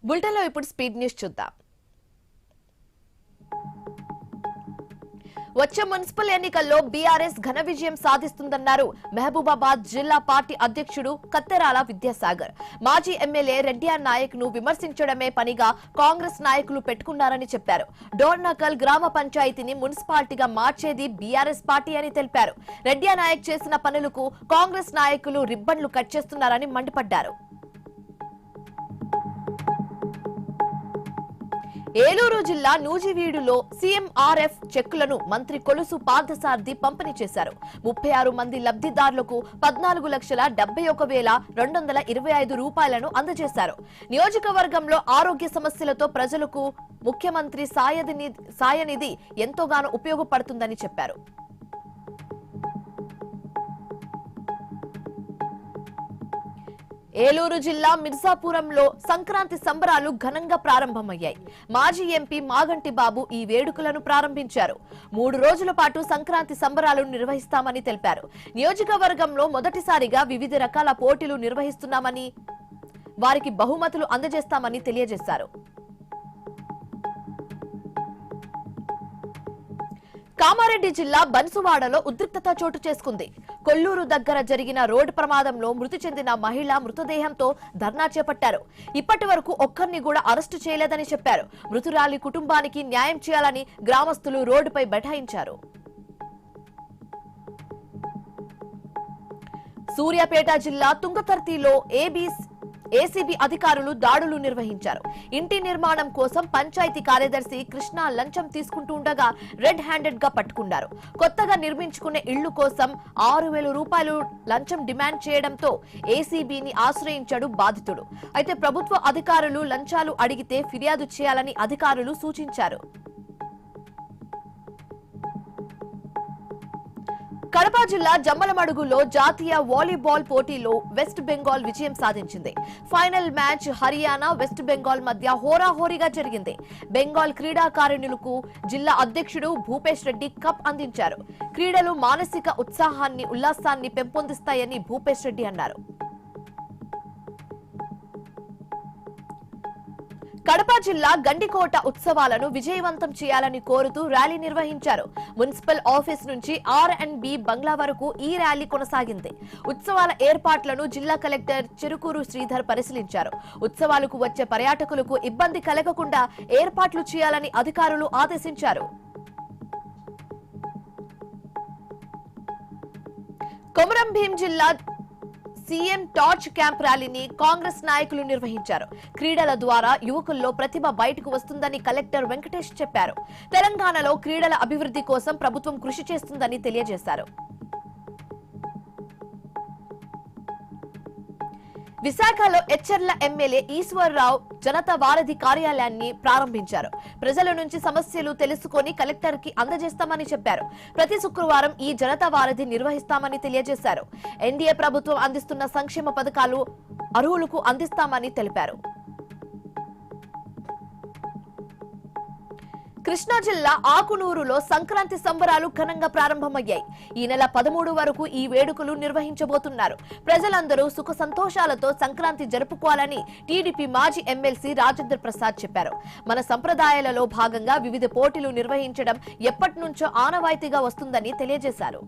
బులెటిన్లో ఇప్పుడు speed news చూద్దాం. వచ్చే మున్సిపల్ ఎన్నికల్లో బీఆర్ఎస్ ఘన విజయం సాధిస్తుందన్నారు మహబూబాబాద్ జిల్లా పార్టీ అధ్యక్షుడు కత్తెరాల విద్యాసాగర్. మాజీ ఎమ్మెల్యే రెడ్డియా నాయక్ ను విమర్శించడమే పనిగా కాంగ్రెస్ నాయకులు పెట్టుకున్నారని చెప్పారు. డోర్నకల్ గ్రామ పంచాయతీని మున్సిపాలిటీగా మార్చేది బీఆర్ఎస్ పార్టీ అని తెలిపారు. రెడ్డియా నాయక్ చేసిన పనులకు కాంగ్రెస్ నాయకులు రిబ్బన్లు కట్ చేస్తున్నారని మండిపడ్డారు. ఏలూరు జిల్లా నూజివీడులో సీఎంఆర్ఎఫ్ చెక్కులను మంత్రి కొలుసు పార్థసారథి పంపిణీ చేశారు. 36 మంది లబ్ధిదారులకు 14,71,225 రూపాయలను అందజేశారు. నియోజకవర్గంలో ఆరోగ్య సమస్యలతో ప్రజలకు ముఖ్యమంత్రి సాయనిధి ఎంతోగానో ఉపయోగపడుతుందని చెప్పారు. ఏలూరు జిల్లా మిర్జాపురంలో సంక్రాంతి సంబరాలు ఘనంగా ప్రారంభమయ్యాయి. మాజీ ఎంపీ మాగంటి బాబు ఈ వేడుకలను ప్రారంభించారు. 3 రోజుల పాటు సంక్రాంతి సంబరాలు నిర్వహిస్తామని తెలిపారు. నియోజకవర్గంలో మొదటిసారిగా వివిధ రకాల పోటీలు నిర్వహిస్తున్నామని, వారికి బహుమతులు అందజేస్తామని తెలియజేశారు. కామారెడ్డి జిల్లా బన్సువాడలో ఉద్రిక్తత చోటు చేసుకుంది. కొల్లూరు దగ్గర జరిగిన రోడ్డు ప్రమాదంలో మృతి చెందిన మహిళ మృతదేహంతో ధర్నా చేపట్టారు. ఇప్పటి వరకు ఒక్కరిని కూడా అరెస్టు చేయలేదని చెప్పారు. మృతురాలి కుటుంబానికి న్యాయం చేయాలని గ్రామస్తులు రోడ్డుపై బైఠాయించారు. సూర్యాపేట జిల్లా తుంగతుర్తిలో ఏసీబీ అధికారులు దాడులు నిర్వహించారు. ఇంటి నిర్మాణం కోసం పంచాయతీ కార్యదర్శి కృష్ణ లంచం తీసుకుంటూ ఉండగా రెడ్ హ్యాండెడ్ గా పట్టుకున్నారు. కొత్తగా నిర్మించుకునే ఇళ్లు కోసం 6,000 రూపాయలు లంచం డిమాండ్ చేయడంతో ఏసీబీని ఆశ్రయించాడు బాధితుడు. అయితే ప్రభుత్వ అధికారులు లంచాలు అడిగితే ఫిర్యాదు చేయాలని అధికారులు సూచించారు. కడప జిల్లా జమ్మలమడుగులో జాతీయ వాలీబాల్ పోటీలో వెస్ట్ బెంగాల్ విజయం సాధించింది. Final match Haryana west Bengal మధ్య హోరాహోరీగా జరిగింది. బెంగాల్ క్రీడాకారిణులకు జిల్లా అధ్యక్షుడు భూపేష్ రెడ్డి కప్ అందించారు. క్రీడలు మానసిక ఉల్లాసాన్ని పెంపొందిస్తాయని భూపేష్ రెడ్డి అన్నారు. కడప జిల్లా గండికోట ఉత్సవాలను విజయవంతం చేయాలని కోరుతూ ర్యాలీ నిర్వహించారు. మున్సిపల్ ఆఫీస్ నుంచి R&B బంగ్లా వరకు ఈ ర్యాలీ కొనసాగింది. ఉత్సవాల ఏర్పాట్లను జిల్లా కలెక్టర్ చెరుకూరు శ్రీధర్ పరిశీలించారు. ఉత్సవాలకు వచ్చే పర్యాటకులకు ఇబ్బంది కలగకుండా ఏర్పాట్లు చేయాలని అధికారులు ఆదేశించారు. కొమరం భీం జిల్లా సీఎం టార్చ్ క్యాంప్ ర్యాలీని కాంగ్రెస్ నాయకులు నిర్వహించారు. క్రీడల ద్వారా యువకుల్లో ప్రతిభ బయటకు వస్తుందని కలెక్టర్ వెంకటేష్ చెప్పారు. తెలంగాణలో క్రీడల అభివృద్ధి కోసం ప్రభుత్వం కృషి చేస్తుందని తెలియజేశారు. విశాఖలో ఎచ్చెర్ల ఎమ్మెల్యే ఈశ్వర్రావు జనతా వారధి కార్యాలయాన్ని ప్రారంభించారు. ప్రజల నుంచి సమస్యలు తెలుసుకొని కలెక్టర్ కి అందజేస్తామని చెప్పారు. ప్రతి శుక్రవారం ఈ జనతా వారధి నిర్వహిస్తామని తెలియజేశారు. ఎన్డీఏ ప్రభుత్వం అందిస్తున్న సంక్షేమ పథకాలు అర్హులకు అందిస్తామని తెలిపారు. కృష్ణా జిల్లా ఆకునూరులో సంక్రాంతి సంబరాలు ఘనంగా ప్రారంభమయ్యాయి. ఈ నెల 13 వరకు ఈ వేడుకలు నిర్వహించబోతున్నారు. ప్రజలందరూ సుఖ సంతోషాలతో సంక్రాంతి జరుపుకోవాలని టీడీపీ మాజీ ఎమ్మెల్సీ రాజేంద్ర ప్రసాద్ చెప్పారు. మన సంప్రదాయాలలో భాగంగా వివిధ పోటీలు నిర్వహించడం ఎప్పటి నుంచో ఆనవాయితీగా వస్తుందని తెలియజేశారు.